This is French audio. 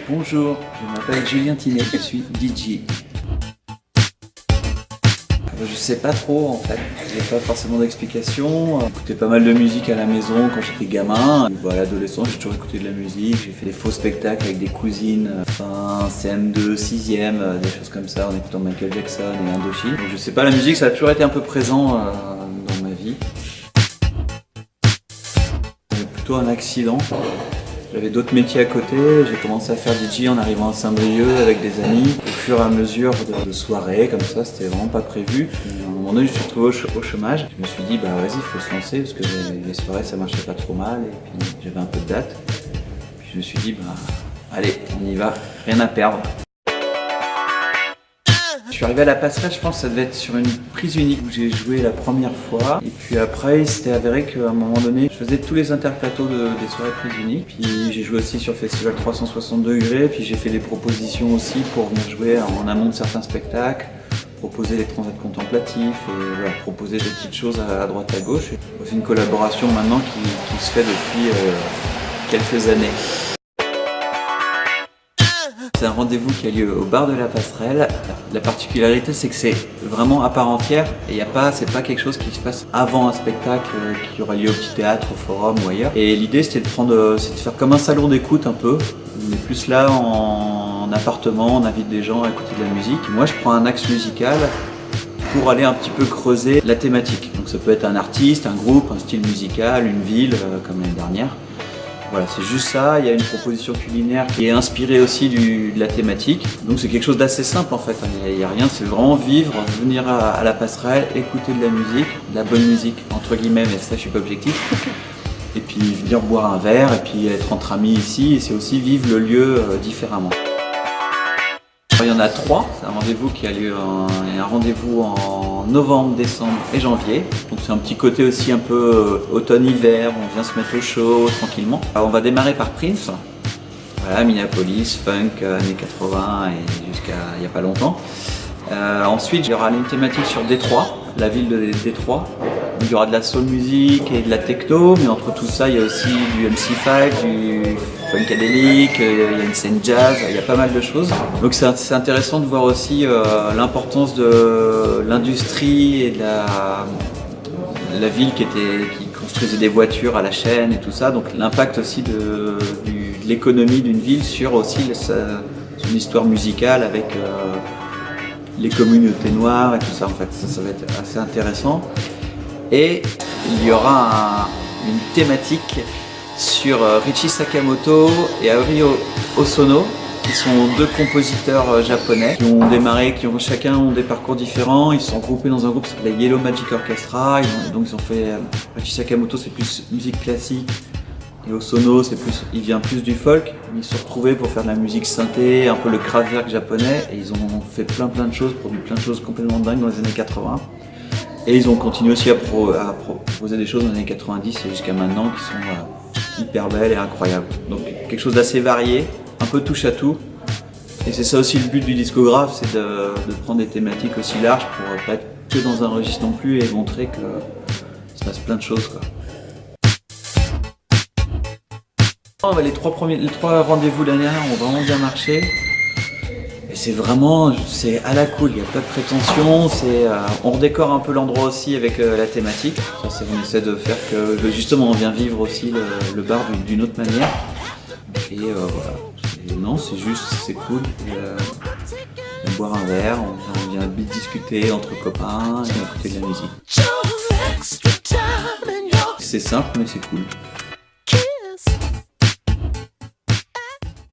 Bonjour, je m'appelle Julien Tinet, je suis DJ. Je sais pas trop en fait, j'ai pas forcément d'explication. J'écoutais pas mal de musique à la maison quand j'étais gamin. À l'adolescence, j'ai toujours écouté de la musique. J'ai fait des faux spectacles avec des cousines, fin CM2, 6ème, des choses comme ça, en écoutant Michael Jackson et Indochine. Donc je sais pas, la musique ça a toujours été un peu présent dans ma vie. C'est plutôt un accident. J'avais d'autres métiers à côté, j'ai commencé à faire DJ en arrivant à Saint-Brieuc avec des amis. Au fur et à mesure de soirées, comme ça, c'était vraiment pas prévu. À un moment donné, je me suis retrouvé au chômage. Je me suis dit, bah vas-y, il faut se lancer parce que les soirées, ça marchait pas trop mal. Et puis j'avais un peu de date. Puis je me suis dit, bah allez, on y va, rien à perdre. Je suis arrivé à la passerelle, je pense que ça devait être sur une prise unique où j'ai joué la première fois. Et puis après, il s'était avéré qu'à un moment donné, je faisais tous les interplateaux des soirées prise unique. Puis j'ai joué aussi sur Festival 360 degrés. Puis j'ai fait des propositions aussi pour venir jouer en amont de certains spectacles, proposer des transats contemplatifs et voilà, proposer des petites choses à droite à gauche. C'est une collaboration maintenant qui se fait depuis quelques années. C'est un rendez-vous qui a lieu au bar de la Passerelle. La particularité, c'est que c'est vraiment à part entière et c'est pas quelque chose qui se passe avant un spectacle qui aura lieu au petit théâtre, au forum ou ailleurs. Et l'idée, c'était de faire comme un salon d'écoute un peu. On est plus là en appartement, on invite des gens à écouter de la musique. Moi, je prends un axe musical pour aller un petit peu creuser la thématique. Donc ça peut être un artiste, un groupe, un style musical, une ville, comme l'année dernière. Voilà, c'est juste ça, il y a une proposition culinaire qui est inspirée aussi de la thématique. Donc c'est quelque chose d'assez simple en fait, il n'y a rien, c'est vraiment vivre, venir à la passerelle, écouter de la bonne musique, entre guillemets, mais ça je suis pas objectif. Et puis venir boire un verre et puis être entre amis ici, et c'est aussi vivre le lieu différemment. Il y en a 3, c'est un rendez-vous qui a lieu un rendez-vous en novembre, décembre et janvier. Donc c'est un petit côté aussi un peu automne-hiver, on vient se mettre au chaud tranquillement. Alors, on va démarrer par Prince, voilà, Minneapolis, funk, années 80 et jusqu'à il n'y a pas longtemps. Ensuite il y aura une thématique sur Détroit, la ville de Détroit. Il y aura de la soul music et de la techno, mais entre tout ça il y a aussi du MC5, du funkadélique, il y a une scène jazz, il y a pas mal de choses. Donc c'est intéressant de voir aussi l'importance de l'industrie et de la ville qui construisait des voitures à la chaîne et tout ça. Donc l'impact aussi de l'économie d'une ville sur aussi son histoire musicale avec les communautés noires et tout ça. En fait, ça va être assez intéressant. Et il y aura une thématique sur Richie Sakamoto et Aori Hosono, qui sont 2 compositeurs japonais qui ont démarré, chacun ont des parcours différents. Ils sont groupés dans un groupe qui s'appelle Yellow Magic Orchestra. Ils ont fait Richie Sakamoto, c'est plus musique classique, et Hosono, il vient plus du folk. Ils se sont retrouvés pour faire de la musique synthé, un peu le Kraftwerk japonais, et ils ont fait plein de choses, produit plein de choses complètement dingues dans les années 80. Et ils ont continué aussi à proposer des choses dans les années 90 et jusqu'à maintenant qui sont hyper belles et incroyables. Donc quelque chose d'assez varié, un peu touche à tout. Et c'est ça aussi le but du discographe, c'est de prendre des thématiques aussi larges pour pas être que dans un registre non plus et montrer que se passe plein de choses, quoi. Les 3 rendez-vous l'année dernière ont vraiment bien marché. Et c'est à la cool, il n'y a pas de prétention, on redécore un peu l'endroit aussi avec la thématique. On essaie de faire que justement on vient vivre aussi le bar d'une autre manière. Et voilà. Non, c'est cool. On boit un verre, on vient discuter entre copains et écouter de la musique. C'est simple mais c'est cool.